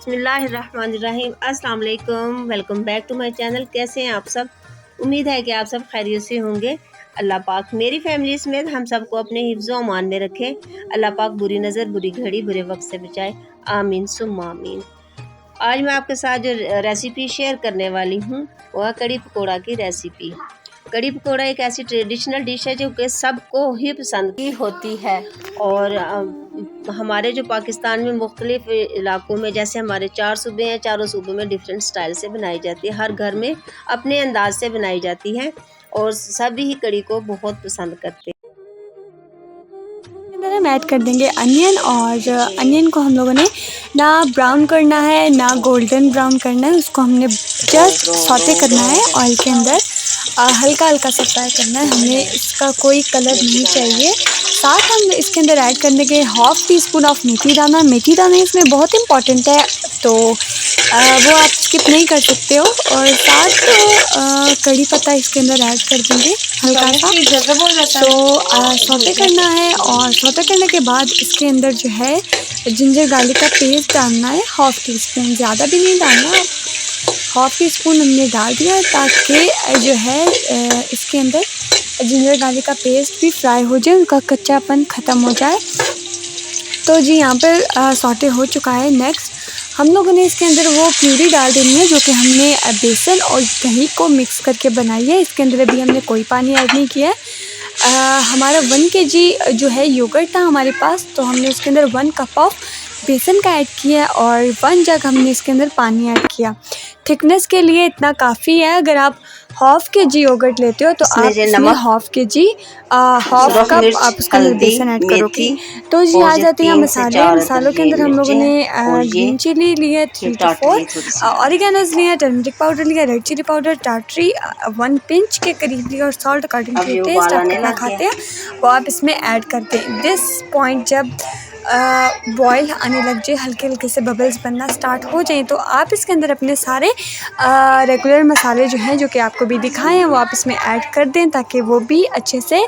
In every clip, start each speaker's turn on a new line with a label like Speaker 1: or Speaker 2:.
Speaker 1: बिस्मिल्लाहिर्रहमानिर्रहीम। अस्सलाम वालेकुम। Welcome back to my channel. कैसे हैं आप सब? उम्मीद है कि आप सब खैरियत से होंगे। अल्लाह पाक मेरी फैमिली समेत हम सबको अपने हिफ्ज़ व अमान में रखे। अल्लाह पाक बुरी नज़र, बुरी घड़ी, बुरे वक्त से बचाए। आमीन सुम्मा आमीन। आज मैं आपके साथ जो रेसिपी शेयर करने वाली हूँ वह कड़ी पकौड़ा की रेसिपी। कड़ी पकौड़ा एक ऐसी ट्रेडिशनल डिश है जो कि सबको ही पसंद की होती है। और हमारे जो पाकिस्तान में मुख्तलिफ़ इलाकों में, जैसे हमारे 4 सूबे हैं, चारों सूबों में डिफरेंट स्टाइल से बनाई जाती है। हर घर में अपने अंदाज से बनाई जाती है और सभी ही कड़ी को बहुत पसंद करते हैं।
Speaker 2: अंदर हम ऐड कर देंगे अनियन, और अनियन को हम लोगों ने ना ब्राउन करना है ना गोल्डन ब्राउन करना है, उसको हमने जस्ट सौते करना है ऑयल के अंदर। हल्का हल्का सा फ्राई करना है, हमें इसका कोई कलर नहीं चाहिए। साथ हम इसके अंदर ऐड कर देंगे 1/2 टीस्पून ऑफ मेथी दाना। मेथी दाना इसमें बहुत इंपॉर्टेंट है, तो वो आप स्किप नहीं कर सकते हो। और साथ कड़ी पत्ता इसके अंदर ऐड कर देंगे हल्का सा। तो सौते करना है, और सौते करने के बाद इसके अंदर जो है जिंजर गार्लिक का पेस्ट डालना है 1/2 टीस्पून, ज़्यादा भी नहीं डालना। 1/2 टीस्पून हमने डाल दिया ताकि जो है इसके अंदर जिंजर गार्लिक का पेस्ट भी फ्राई हो जाए, उनका कच्चापन ख़त्म हो जाए। तो जी यहाँ पर सौते हो चुका है। नेक्स्ट हम लोगों ने इसके अंदर वो प्यूरी डाल देनी है जो कि हमने बेसन और दही को मिक्स करके बनाई है। इसके अंदर अभी हमने कोई पानी ऐड नहीं किया है। हमारा 1 kg जो है योगर्ट था हमारे पास, तो हमने उसके अंदर 1 कप ऑफ बेसन का ऐड किया और 1 जग हमने इसके अंदर पानी ऐड किया। थिकनेस के लिए इतना काफ़ी है। अगर आप 1/2 kg योगर्ट लेते हो तो आप इसमें 1/2 kg 1/2 कप आप उसके अंदर बेसन ऐड करोगे। तो जी आ जाते हैं मसाले। मसालों के अंदर हम लोगों ने ग्रीन चिली लिए 3 to 4, ऑरिगेनोज लिए, टर्मरिक पाउडर लिया, रेड चिली पाउडर, टाटरी 1 पिंच के करीब लिया, और सॉल्ट अकॉर्डिंग टू टेस्ट आप कितना खाते हैं वो आप इसमें ऐड करते हैं। दिस पॉइंट जब बॉयल आने लग जाए, हल्के हल्के से बबल्स बनना स्टार्ट हो जाए, तो आप इसके अंदर अपने सारे रेगुलर मसाले जो हैं, जो कि आपको भी दिखाए हैं, वो आप इसमें ऐड कर दें ताकि वो भी अच्छे से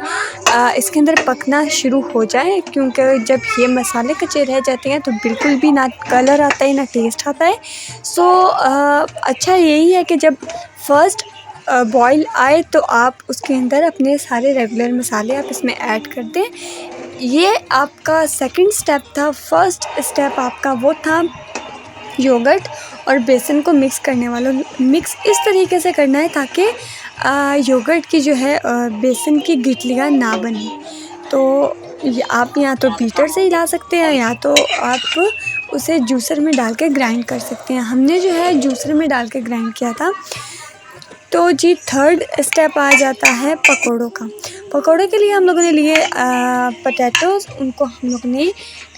Speaker 2: इसके अंदर पकना शुरू हो जाए। क्योंकि जब ये मसाले कच्चे रह जाते हैं तो बिल्कुल भी ना कलर आता है ना टेस्ट आता है। सो अच्छा यही है कि जब फर्स्ट बॉयल आए तो आप उसके अंदर अपने सारे रेगुलर मसाले आप इसमें ऐड कर दें। ये आपका सेकंड स्टेप था। फर्स्ट स्टेप आपका वो था योगर्ट और बेसन को मिक्स करने वाला। मिक्स इस तरीके से करना है ताकि योगर्ट की जो है बेसन की गिटलियाँ ना बने। तो आप या तो बीटर से हिला सकते हैं या तो आप उसे जूसर में डाल के ग्राइंड कर सकते हैं। हमने जो है जूसर में डाल के ग्राइंड किया था। तो जी थर्ड स्टेप आ जाता है पकौड़ों का। पकौड़े के लिए हम लोगों ने लिए पोटैटोज़, उनको हम लोगों ने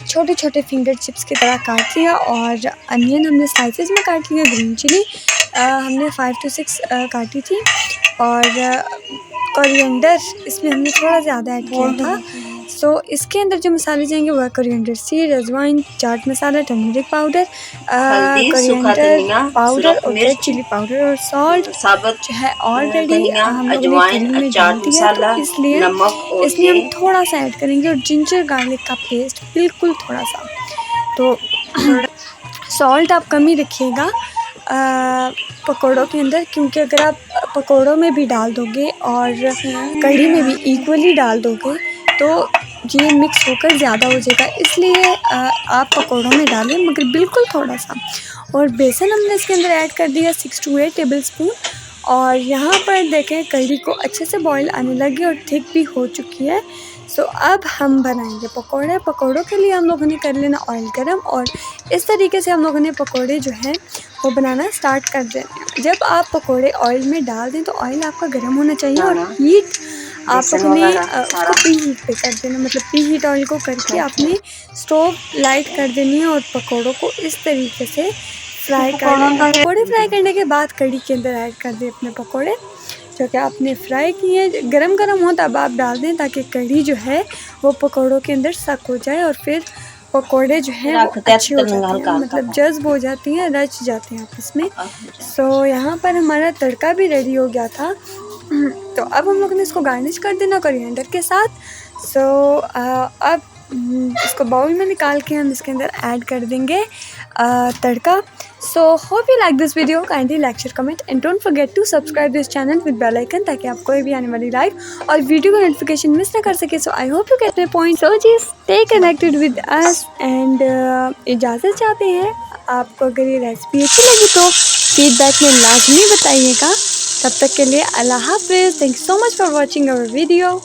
Speaker 2: छोटे छोटे फिंगर चिप्स की तरह काट लिया, और अनियन हमने स्लाइसेस में काट लिया। ग्रीन चिली हमने 5 to 6 काटी थी, और कोरिएंडर इसमें हमने थोड़ा ज़्यादा ऐड किया था। सो इसके अंदर जो मसाले जाएंगे वह कोरिएंडर सीड, अजवाइन, chaat masala, turmeric powder, coriander powder और रेड चिली पाउडर और सॉल्ट जो है ऑलरेडी हम लोगों ने करी में डाल दिया, तो इसलिए हम थोड़ा सा ऐड करेंगे। और जिंजर गार्लिक का पेस्ट बिल्कुल थोड़ा सा। तो सॉल्ट आप कम ही रखिएगा पकौड़ों के अंदर, क्योंकि अगर आप पकौड़ों में भी डाल दोगे और कढ़ी में भी इक्वली डाल दोगे तो ये मिक्स होकर ज़्यादा हो जाएगा। इसलिए आप पकौड़ों में डालें, मगर बिल्कुल थोड़ा सा। और बेसन हमने इसके अंदर ऐड कर दिया 6 to 8 टेबलस्पून। और यहाँ पर देखें कढ़ी को अच्छे से बॉईल आने लगी और थिक भी हो चुकी है। सो अब हम बनाएंगे पकौड़े। पकौड़ों के लिए हम लोगों ने कर लेना ऑयल गरम, और इस तरीके से हम लोगों ने पकौड़े जो हैं वो बनाना स्टार्ट कर दें। जब आप पकौड़े ऑयल में डाल दें तो ऑयल आपका गर्म होना चाहिए, और हीट आप अपने उसको प्री हीट पे कर देना, मतलब प्री हीट ऑयल को करके आपने स्टोव लाइट कर देनी है, और पकौड़ों को इस तरीके से फ्राई कर लेना। पकौड़े फ्राई करने के बाद कढ़ी के अंदर ऐड कर दें अपने पकौड़े जो कि आपने फ्राई किए। गरम गरम हो तब आप डाल दें ताकि कढ़ी जो है वो पकौड़ों के अंदर सक हो जाए, और फिर पकौड़े जो हैं वो अच्छे हो जाते हैं, मतलब जज्ब हो जाती हैं, रच जाते हैं आपस में। सो यहाँ पर हमारा तड़का भी रेडी हो गया था। तो अब हम लोगों ने इसको गार्निश कर देना कोरिएंडर के साथ। सो अब इसको बाउल में निकाल के हम इसके अंदर ऐड कर देंगे tadka. So hope you like this video, kindly like share comment and don't forget to subscribe this channel with bell icon, ताकि आप कोई भी आने वाली लाइव और वीडियो का नोटिफिकेशन मिस ना कर सके। So I hope you get my point. So जी stay connected with us and इजाज़त चाहते हैं। आपको अगर ये रेसिपी अच्छी लगी तो फीडबैक में लाजमी बताइएगा। तब तक के लिए अल्लाह हाफिज़। Thank you so much for watching our video.